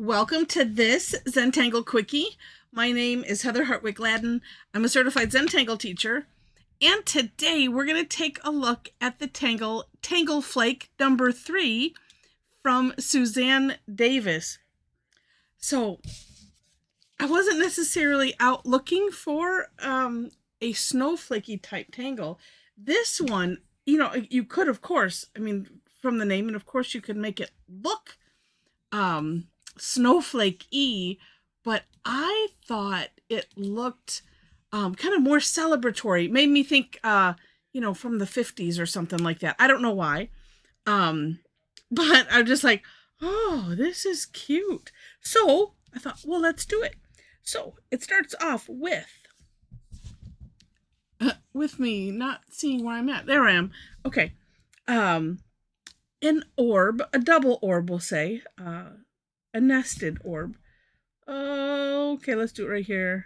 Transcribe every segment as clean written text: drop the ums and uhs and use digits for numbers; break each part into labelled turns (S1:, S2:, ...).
S1: Welcome to this Zentangle Quickie. My name is Heather Hartwick Gladden. I'm a certified Zentangle teacher. And today we're going to take a look at the Tangleflake number 3 from Suzanne Davis. So I wasn't necessarily out looking for a snowflakey type tangle. This one, you could, of course, from the name, and of course you could make it look snowflake-y, but I thought it looked kind of more celebratory. Made me think, from the 50s or something like that. I don't know why. But I'm just like, oh, this is cute. So I thought, well, let's do it. So it starts off with me not seeing where I'm at. There I am. Okay. An orb, a double orb, we'll say, a nested orb. Okay, let's do it right here.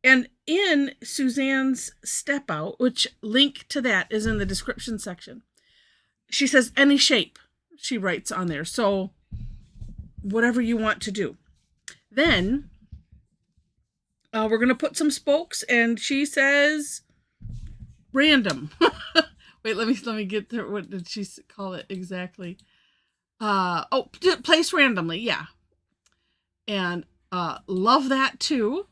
S1: And in Suzanne's step out, which link to that is in the description section, she says any shape, she writes on there. So whatever you want to do. Then we're going to put some spokes, and she says random. Wait, let me get there. What did she call it exactly? Place randomly, yeah. And love that too,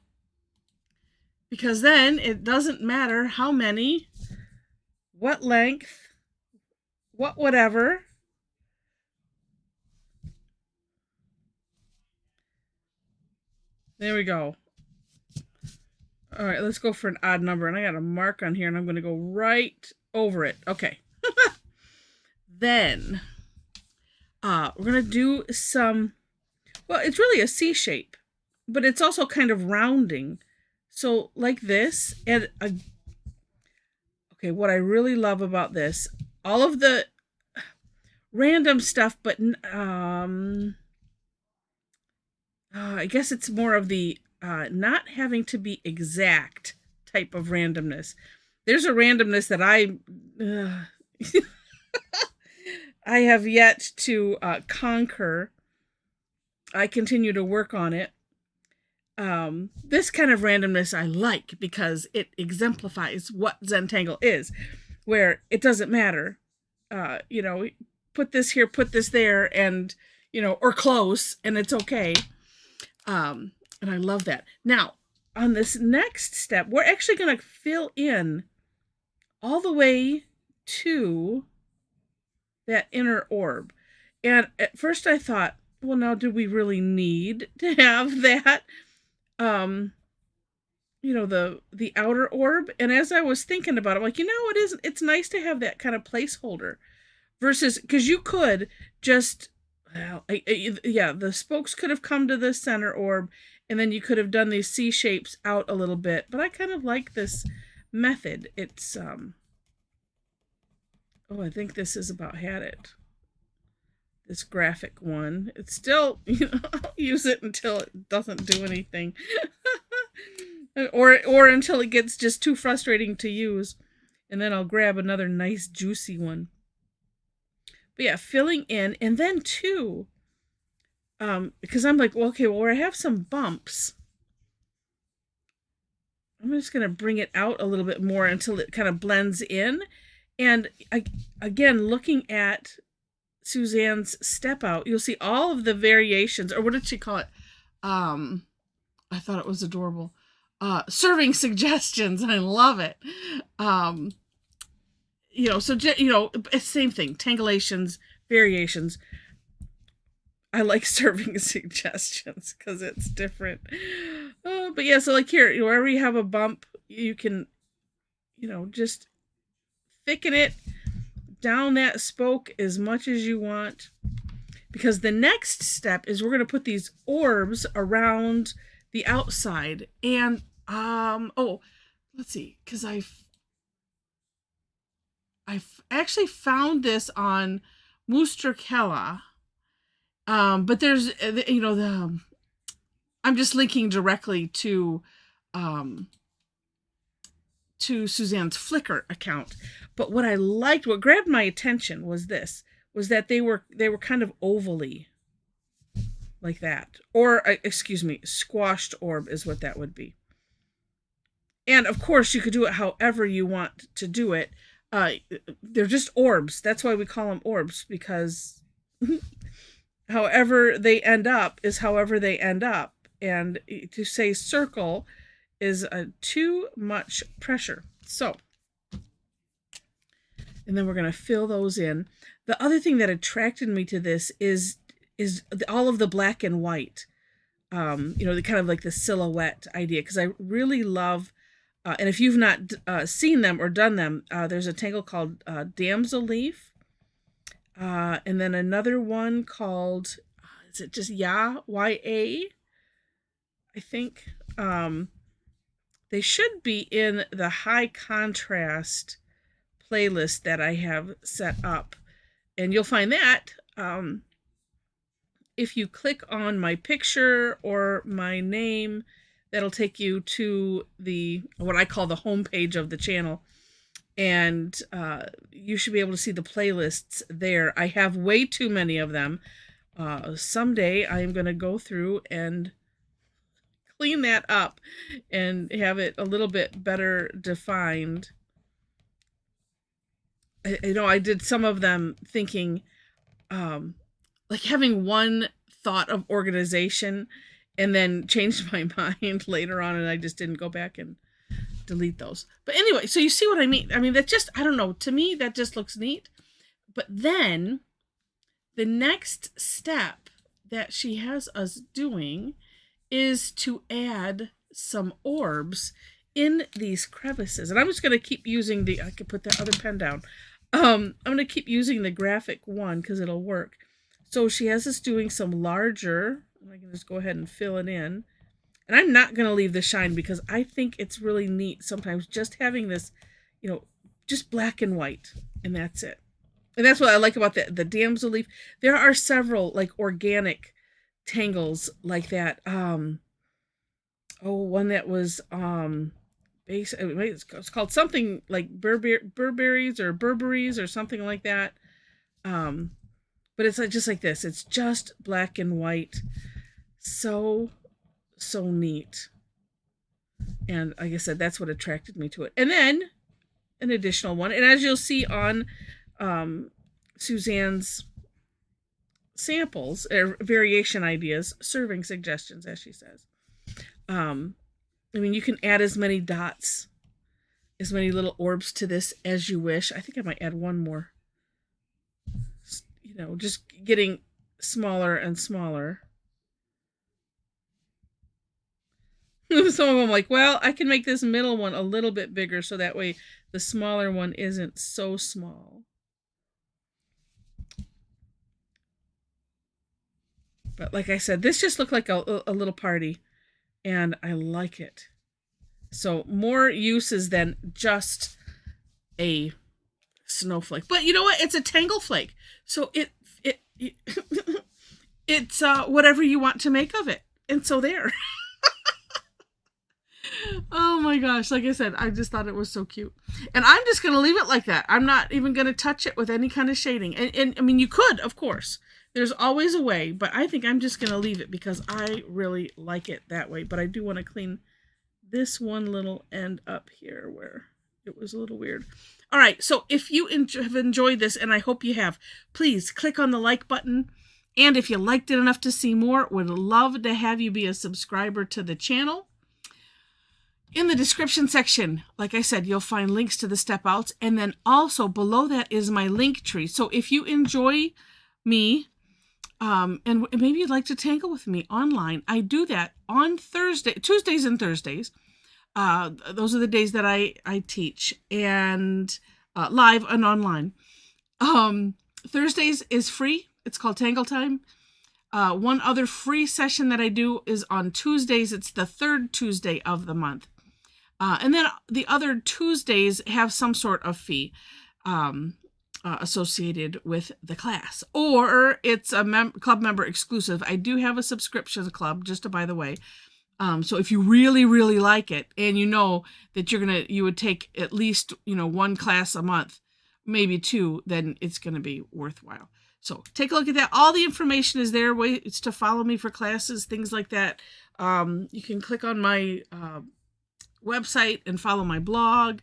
S1: because then it doesn't matter how many, what length, whatever. There we go. All right, let's go for an odd number, and I got a mark on here, and I'm going to go right over it. Okay. Then we're going to do some, well, it's really a C shape, but it's also kind of rounding. So like this, and okay, what I really love about this, all of the random stuff, but I guess it's more of the not having to be exact type of randomness. There's a randomness that I have yet to conquer. I continue to work on it. This kind of randomness I like because it exemplifies what Zentangle is, where it doesn't matter. Put this here, put this there, and, or close, and it's okay. And I love that. Now, on this next step, we're actually going to fill in all the way to that inner orb. And at first I thought, well, now, do we really need to have that, the outer orb? And as I was thinking about it, I'm like, it's nice to have that kind of placeholder versus, because you could just, the spokes could have come to the center orb, and then you could have done these C shapes out a little bit. But I kind of like this method. It's, I think this is about had it. This graphic one. It's still, I'll use it until it doesn't do anything. or until it gets just too frustrating to use. And then I'll grab another nice juicy one. But yeah, filling in. And then too, because I'm like, well, okay, well, where I have some bumps, I'm just going to bring it out a little bit more until it kind of blends in. And again, looking at Suzanne's step out, you'll see all of the variations, or what did she call it? I thought it was adorable. Serving suggestions, and I love it. Same thing, tangulations, variations. I like serving suggestions because it's different. But yeah, so like here, wherever you have a bump, you can, just thicken it down that spoke as much as you want, because the next step is we're going to put these orbs around the outside. And let's see, because I've actually found this on Moosterkella, but there's I'm just linking directly to Suzanne's Flickr account. But what I liked, what grabbed my attention was that they were kind of ovally, like that. Or, excuse me, squashed orb is what that would be. And of course, you could do it however you want to do it. They're just orbs. That's why we call them orbs, because however they end up is however they end up. And to say circle is too much pressure. So, and then we're going to fill those in. The other thing that attracted me to this is all of the black and white. The kind of like the silhouette idea, because I really love, and if you've not seen them or done them, there's a tangle called Damsel Leaf, and then another one called, is it just Y-A, I think. They should be in the high contrast playlist that I have set up, and you'll find that if you click on my picture or my name, that'll take you to what I call the homepage of the channel, and you should be able to see the playlists there. I have way too many of them. Someday I am going to go through and clean that up and have it a little bit better defined. I did some of them thinking, like having one thought of organization, and then changed my mind later on, and I just didn't go back and delete those. But anyway, so you see what I mean? I mean, that just, I don't know, to me, that just looks neat. But then the next step that she has us doing is to add some orbs in these crevices. And I'm just going to keep using I could put that other pen down. I'm going to keep using the graphic one because it'll work. So she has us doing some larger, and I can just go ahead and fill it in. And I'm not going to leave the shine because I think it's really neat sometimes just having this, just black and white, and that's it. And that's what I like about the damsel leaf. There are several like organic tangles like that. One that was it's called something like Burberries or Burberries or something like that. But it's just like this. It's just black and white. So neat. And like I said, that's what attracted me to it. And then an additional one. And as you'll see on Suzanne's samples, or variation ideas, serving suggestions, as she says. You can add as many dots, as many little orbs to this as you wish. I think I might add one more. Just getting smaller and smaller. Some of them like, well, I can make this middle one a little bit bigger so that way the smaller one isn't so small. But like I said, this just looked like a little party, and I like it. So more uses than just a snowflake. But you know what? It's a Tangleflake. So it's whatever you want to make of it. And so there. Oh my gosh. Like I said, I just thought it was so cute. And I'm just going to leave it like that. I'm not even going to touch it with any kind of shading. And you could, of course. There's always a way, but I think I'm just going to leave it because I really like it that way. But I do want to clean this one little end up here where it was a little weird. All right, so if you have enjoyed this, and I hope you have, please click on the like button. And if you liked it enough to see more, would love to have you be a subscriber to the channel. In the description section, like I said, you'll find links to the step outs. And then also below that is my link tree. So if you enjoy me, and maybe you'd like to tangle with me online, I do that on Tuesdays and Thursdays. Those are the days that I teach, and live and online. Thursdays is free. It's called Tangle Time. One other free session that I do is on Tuesdays. It's the third Tuesday of the month. And then the other Tuesdays have some sort of fee associated with the class, or it's a club member exclusive. I do have a subscription club, just by the way. So if you really, really like it, and you know that you would take at least, one class a month, maybe two, then it's going to be worthwhile. So take a look at that. All the information is there. Ways to follow me for classes, things like that. You can click on my website and follow my blog.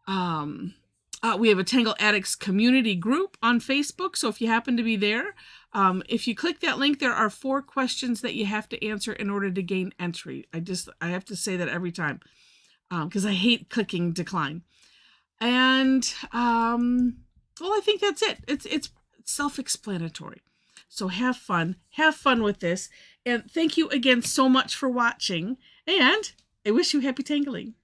S1: We have a Tangle Addicts community group on Facebook. So if you happen to be there, if you click that link, there are 4 questions that you have to answer in order to gain entry. I have to say that every time because I hate clicking decline. And well, I think that's it. It's self-explanatory. So have fun with this. And thank you again so much for watching. And I wish you happy tangling.